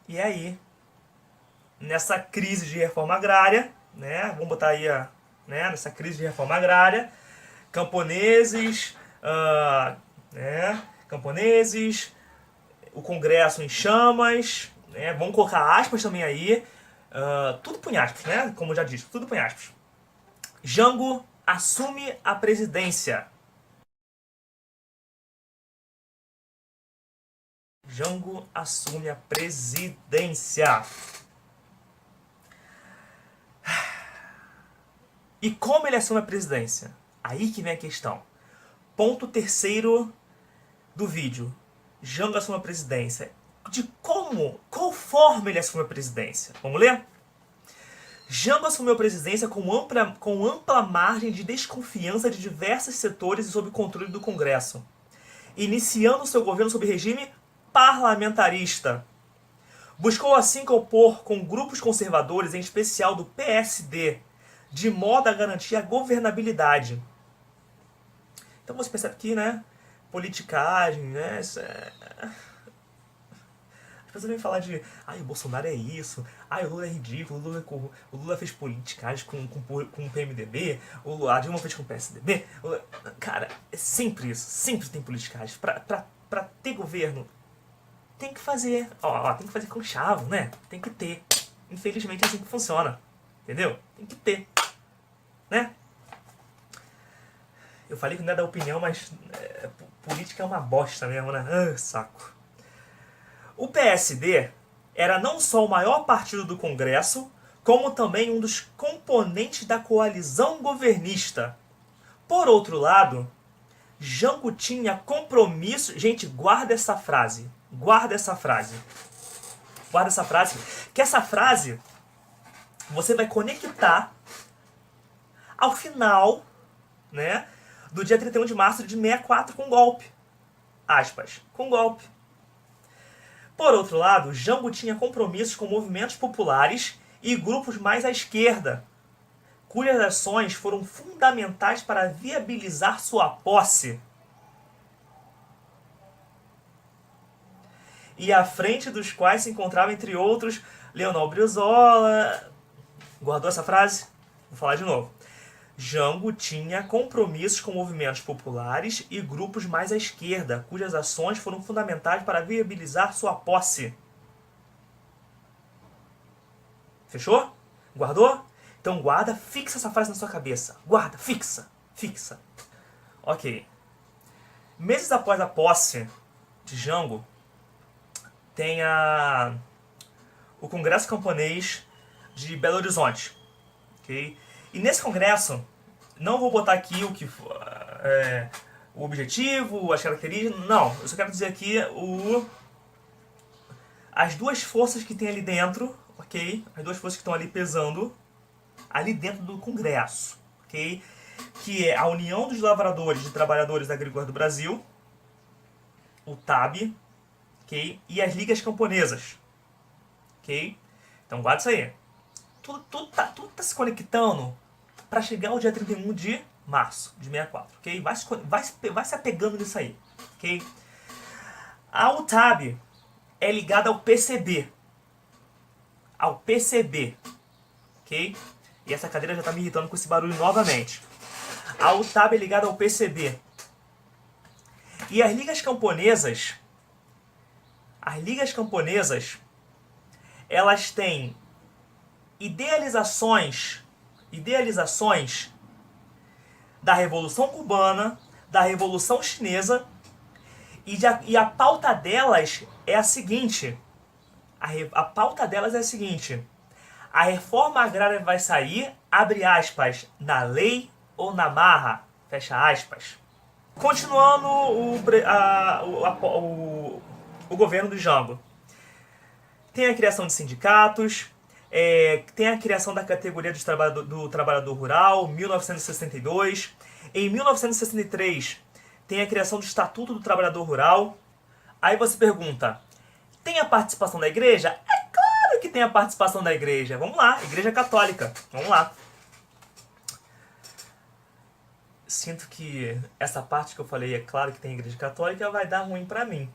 E aí, nessa crise de reforma agrária, né, vamos botar aí, nessa crise de reforma agrária, camponeses, camponeses, o Congresso em chamas, né, vamos colocar aspas também aí, tudo punha aspas, né, como eu já disse, tudo punha aspas. Jango assume a presidência. Jango assume a presidência. E como ele assume a presidência? Aí que vem a questão. Ponto terceiro do vídeo. Jango assume a presidência. De como? Qual forma ele assume a presidência? Vamos ler? Jango assumiu a presidência com ampla margem de desconfiança de diversos setores e sob controle do Congresso, iniciando seu governo sob regime parlamentarista. Buscou assim compor com grupos conservadores, em especial do PSD, de modo a garantir a governabilidade. Então você percebe que, né, politicagem, né, as pessoas vêm falar de, o Bolsonaro é isso, o Lula é ridículo, o Lula fez politicagem com o PMDB, a Dilma fez com o PSDB. Cara, é sempre isso, sempre tem politicagem. Pra ter governo, tem que fazer, tem que fazer com chave, né? Tem que ter. Infelizmente é assim que funciona, entendeu? Tem que ter, né? Eu falei que não é da opinião, mas política é uma bosta mesmo, né? Saco. O PSD era não só o maior partido do Congresso, como também um dos componentes da coalizão governista. Por outro lado, Jango tinha compromisso... Gente, guarda essa frase. Guarda essa frase. Guarda essa frase. Que essa frase você vai conectar ao final, né, do dia 31 de março de 64 com golpe. Aspas. Com golpe. Por outro lado, Jango tinha compromissos com movimentos populares e grupos mais à esquerda, cujas ações foram fundamentais para viabilizar sua posse. E à frente dos quais se encontrava, entre outros, Leonel Brizola. Guardou essa frase? Vou falar de novo. Jango tinha compromissos com movimentos populares e grupos mais à esquerda, cujas ações foram fundamentais para viabilizar sua posse. Fechou? Guardou? Então guarda, fixa essa frase na sua cabeça. Guarda, fixa, fixa. Ok. Meses após a posse de Jango, tem o Congresso Camponês de Belo Horizonte. Okay? E nesse congresso, não vou botar aqui o objetivo, as características, não. Eu só quero dizer aqui as duas forças que tem ali dentro, ok? As duas forças que estão ali pesando, ali dentro do congresso, ok? Que é a União dos Lavradores e Trabalhadores Agrícolas do Brasil, o TAB, ok? E as Ligas Camponesas, ok? Então guarda isso aí. Tudo tá se conectando para chegar ao dia 31 de março de 64, ok? Vai se apegando nisso aí, ok? A UTAB é ligada ao PCB. Ao PCB, ok? E essa cadeira já está me irritando com esse barulho novamente. A UTAB é ligada ao PCB. E as ligas camponesas, elas têm idealizações da Revolução Cubana, da Revolução Chinesa, e a pauta delas é a seguinte. A pauta delas é a seguinte. A reforma agrária vai sair, abre aspas, na lei ou na marra, fecha aspas. Continuando o governo do Jango. Tem a criação de sindicatos, tem a criação da categoria do trabalhador rural, 1962. Em 1963, tem a criação do Estatuto do Trabalhador Rural. Aí você pergunta, tem a participação da igreja? É claro que tem a participação da igreja. Vamos lá, Igreja Católica. Vamos lá. Sinto que essa parte que eu falei, é claro que tem Igreja Católica, vai dar ruim pra mim.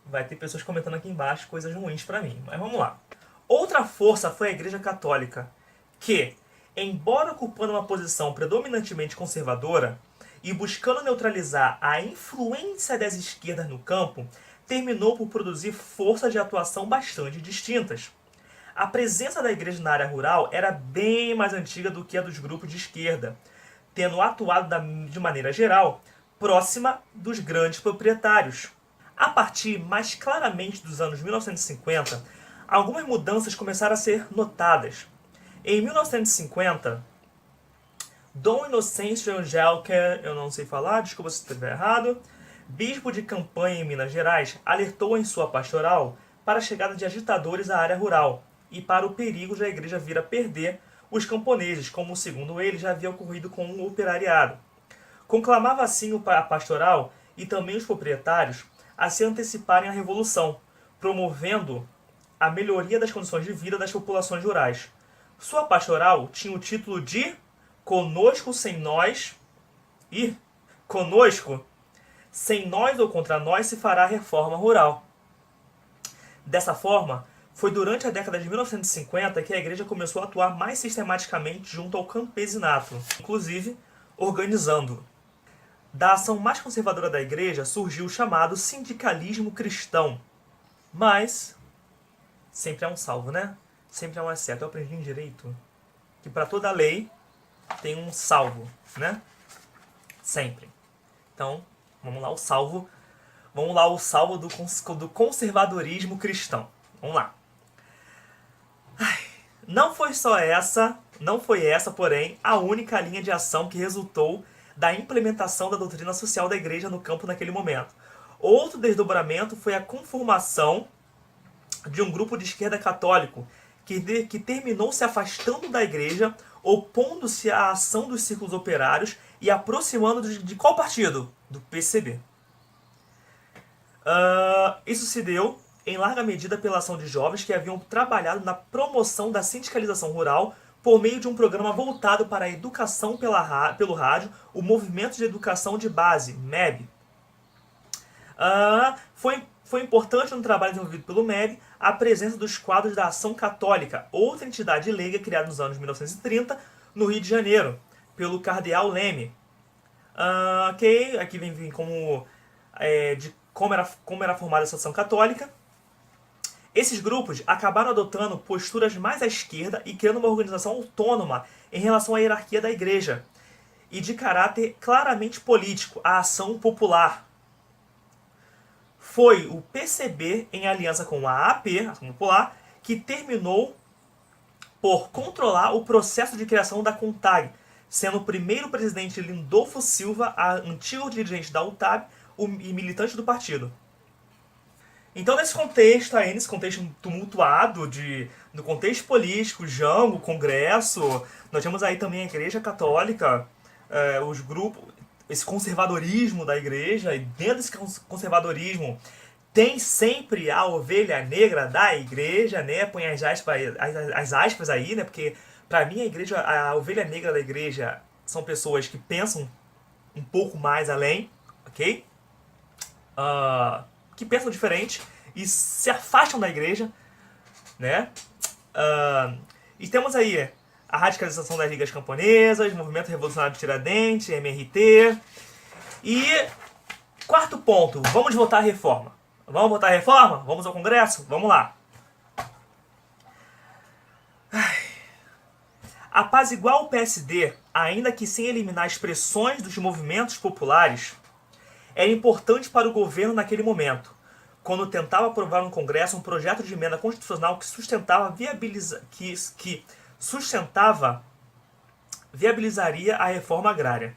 vai ter pessoas comentando aqui embaixo coisas ruins para mim, mas vamos lá. Outra força foi a Igreja Católica, que, embora ocupando uma posição predominantemente conservadora e buscando neutralizar a influência das esquerdas no campo, terminou por produzir forças de atuação bastante distintas. A presença da igreja na área rural era bem mais antiga do que a dos grupos de esquerda, tendo atuado de maneira geral próxima dos grandes proprietários. A partir mais claramente dos anos 1950, algumas mudanças começaram a ser notadas. Em 1950, Dom Inocêncio Angelker, eu não sei falar, desculpa se estiver errado, bispo de Campanha em Minas Gerais, alertou em sua pastoral para a chegada de agitadores à área rural e para o perigo de a igreja vir a perder os camponeses, como segundo ele já havia ocorrido com o operariado. Conclamava assim a pastoral e também os proprietários a se anteciparem à revolução, promovendo a melhoria das condições de vida das populações rurais. Sua pastoral tinha o título de Conosco sem nós e Conosco sem nós ou contra nós se fará a reforma rural. Dessa forma, foi durante a década de 1950 que a igreja começou a atuar mais sistematicamente junto ao campesinato, inclusive organizando. Da ação mais conservadora da igreja surgiu o chamado sindicalismo cristão. Mas sempre há um salvo, né? Sempre há um exceto. Eu aprendi em direito que para toda lei tem um salvo, né? Sempre. Então, vamos lá, o salvo. Vamos lá, o salvo do conservadorismo cristão. Vamos lá. Não foi essa, porém, a única linha de ação que resultou da implementação da doutrina social da igreja no campo naquele momento. Outro desdobramento foi a conformação de um grupo de esquerda católico que terminou se afastando da igreja, opondo-se à ação dos círculos operários e aproximando de qual partido? Do PCB. Isso se deu em larga medida pela ação de jovens que haviam trabalhado na promoção da sindicalização rural por meio de um programa voltado para a educação pelo rádio, o Movimento de Educação de Base, MEB. Foi importante no trabalho desenvolvido pelo MEB a presença dos quadros da Ação Católica, outra entidade leiga criada nos anos 1930 no Rio de Janeiro, pelo cardeal Leme. Aqui vem como era formada essa Ação Católica. Esses grupos acabaram adotando posturas mais à esquerda e criando uma organização autônoma em relação à hierarquia da igreja e de caráter claramente político, a Ação Popular. Foi o PCB, em aliança com a AP, a Ação Popular, que terminou por controlar o processo de criação da CONTAG, sendo o primeiro presidente Lindolfo Silva, antigo dirigente da UTAB e militante do partido. Então, nesse contexto tumultuado, no contexto político, Jango, Congresso, nós temos aí também a Igreja Católica, os grupos, esse conservadorismo da igreja, e dentro desse conservadorismo tem sempre a ovelha negra da igreja, né? Põe as aspas aí, né? Porque para mim a ovelha negra da igreja são pessoas que pensam um pouco mais além, ok? Que pensam diferente e se afastam da igreja, né? E temos aí a radicalização das ligas camponesas, Movimento Revolucionário de Tiradentes, MRT. E quarto ponto, vamos votar a reforma. Vamos votar a reforma? Vamos ao Congresso? Vamos lá. Apaziguar o PSD, ainda que sem eliminar as pressões dos movimentos populares, era importante para o governo naquele momento, quando tentava aprovar no Congresso um projeto de emenda constitucional que viabilizaria a reforma agrária.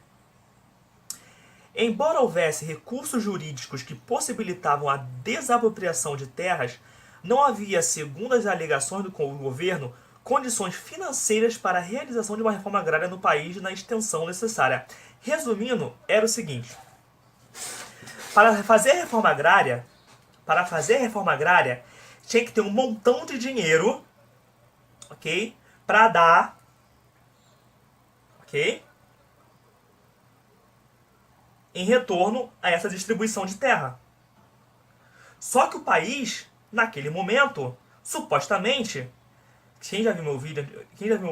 Embora houvesse recursos jurídicos que possibilitavam a desapropriação de terras, não havia, segundo as alegações do governo, condições financeiras para a realização de uma reforma agrária no país na extensão necessária. Resumindo, era o seguinte: para fazer a reforma agrária, tinha que ter um montão de dinheiro, ok, para dar, ok, em retorno a essa distribuição de terra. Só que o país, naquele momento, supostamente, quem já viu meu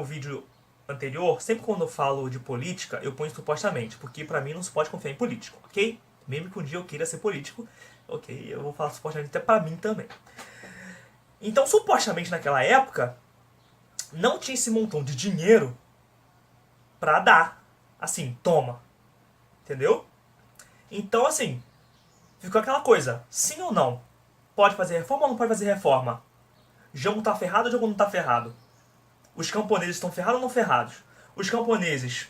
vídeo anterior, sempre quando eu falo de política, eu ponho supostamente, porque pra mim não se pode confiar em político, ok? Mesmo que um dia eu queira ser político, ok, eu vou falar supostamente até pra mim também. Então, supostamente naquela época, não tinha esse montão de dinheiro pra dar. Assim, toma. Entendeu? Então, assim, ficou aquela coisa, sim ou não? Pode fazer reforma ou não pode fazer reforma? Jogo tá ferrado ou jogo não tá ferrado? Os camponeses estão ferrados ou não ferrados? Os camponeses.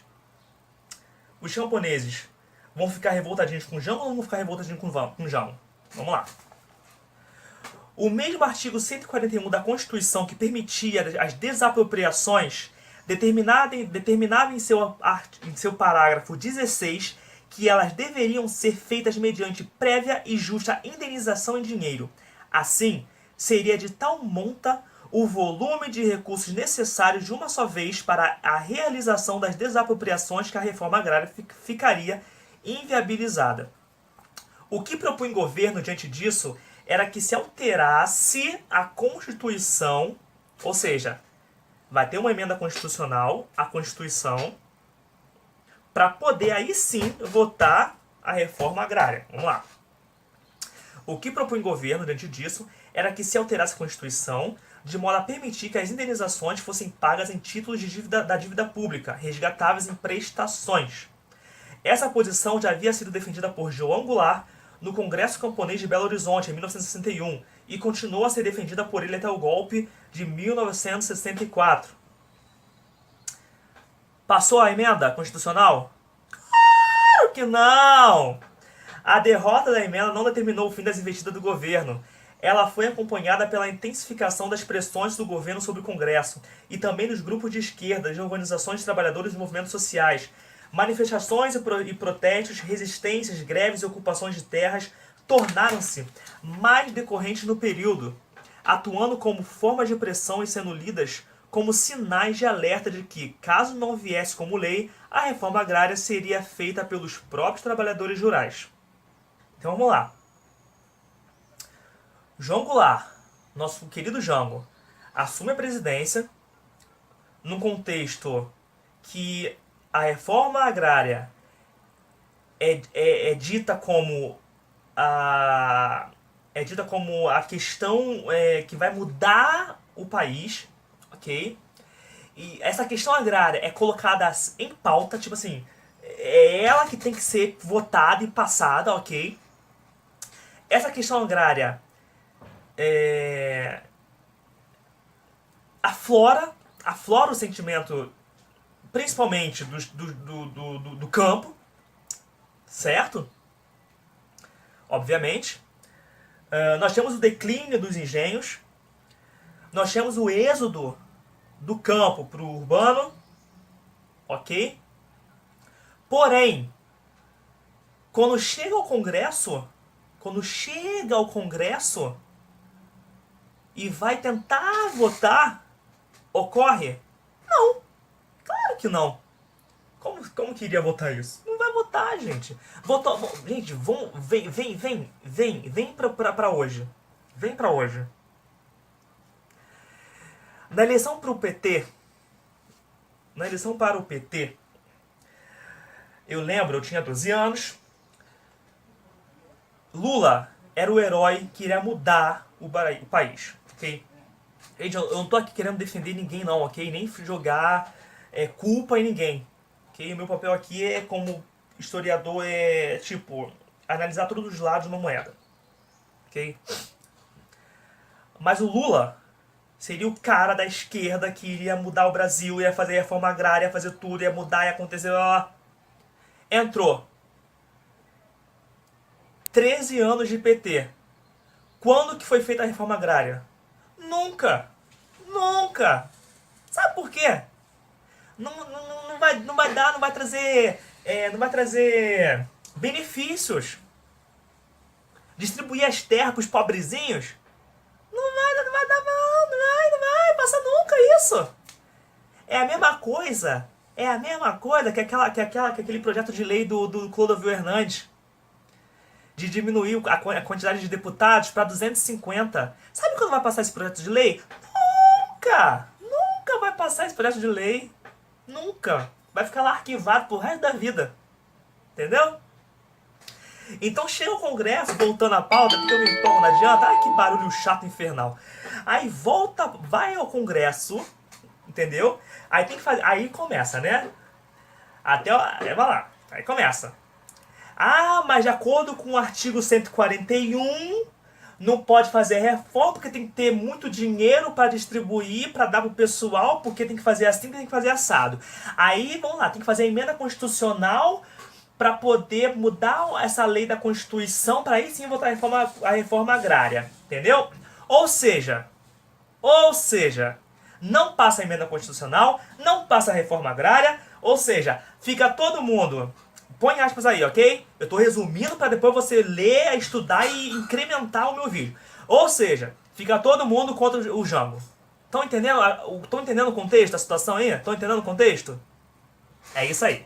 Os camponeses vão ficar revoltadinhos com o Jão ou não vão ficar revoltadinhos com o Jão? Vamos lá. O mesmo artigo 141 da Constituição que permitia as desapropriações determinava em seu parágrafo 16 que elas deveriam ser feitas mediante prévia e justa indenização em dinheiro. Assim, seria de tal monta o volume de recursos necessários de uma só vez para a realização das desapropriações que a reforma agrária ficaria inviabilizada. O que propunha o governo diante disso era que se alterasse a Constituição, ou seja, vai ter uma emenda constitucional, a Constituição, para poder aí sim votar a reforma agrária. Vamos lá. O que propunha o governo diante disso era que se alterasse a Constituição de modo a permitir que as indenizações fossem pagas em títulos de da dívida pública, resgatáveis em prestações. Essa posição já havia sido defendida por João Goulart no Congresso Camponês de Belo Horizonte, em 1961, e continuou a ser defendida por ele até o golpe de 1964. Passou a emenda constitucional? Claro que não! A derrota da emenda não determinou o fim das investidas do governo. Ela foi acompanhada pela intensificação das pressões do governo sobre o Congresso e também dos grupos de esquerda, de organizações de trabalhadores e movimentos sociais. Manifestações e protestos, resistências, greves e ocupações de terras tornaram-se mais decorrentes no período, atuando como formas de pressão e sendo lidas como sinais de alerta de que, caso não viesse como lei, a reforma agrária seria feita pelos próprios trabalhadores rurais. Então vamos lá. João Goulart, nosso querido Jango, assume a presidência num contexto que a reforma agrária é dita como a questão que vai mudar o país, ok? E essa questão agrária é colocada em pauta, tipo assim, é ela que tem que ser votada e passada, ok? Essa questão agrária aflora o sentimento, principalmente do campo, certo? Obviamente. Nós temos o declínio dos engenhos, nós temos o êxodo do campo para o urbano, ok? Porém, quando chega ao Congresso e vai tentar votar, ocorre? Não, claro que não. Como que iria votar isso? Não vai votar, gente. Gente, vem pra hoje. Vem pra hoje. Na eleição para o PT, eu lembro, eu tinha 12 anos, Lula era o herói que iria mudar o país, ok? Gente, eu não tô aqui querendo defender ninguém não, ok? Nem jogar culpa em ninguém, ok? O meu papel aqui é como historiador, analisar todos os lados de uma moeda, ok? Mas o Lula seria o cara da esquerda que iria mudar o Brasil, ia fazer reforma agrária, ia fazer tudo, ia mudar, ia acontecer, Entrou. 13 anos de PT. Quando que foi feita a reforma agrária? Nunca! Nunca! Sabe por quê? Não vai dar, não vai trazer benefícios. Distribuir as terras para os pobrezinhos? Não vai dar, não vai passar nunca isso. É a mesma coisa que aquele projeto de lei do Clodovil Hernandes, de diminuir a quantidade de deputados para 250. Sabe quando vai passar esse projeto de lei? Nunca! Nunca vai passar esse projeto de lei. Nunca. Vai ficar lá arquivado pro resto da vida. Entendeu? Então chega o Congresso, voltando à pauta, porque eu me empolgo, não adianta. Ai, que barulho chato infernal. Aí volta, vai ao Congresso, entendeu? Aí tem que fazer, aí começa, né? Vai lá, aí começa. Ah, mas de acordo com o artigo 141, não pode fazer reforma porque tem que ter muito dinheiro para distribuir, para dar pro pessoal, porque tem que fazer assim, tem que fazer assado. Aí, vamos lá, tem que fazer a emenda constitucional para poder mudar essa lei da Constituição, para aí sim votar a reforma agrária, entendeu? Ou seja, não passa a emenda constitucional, não passa a reforma agrária, ou seja, fica todo mundo, põe aspas aí, ok? Eu estou resumindo para depois você ler, estudar e incrementar o meu vídeo. Ou seja, fica todo mundo contra o Jango. Estão entendendo? Estão entendendo o contexto, a situação aí? Estão entendendo o contexto? É isso aí.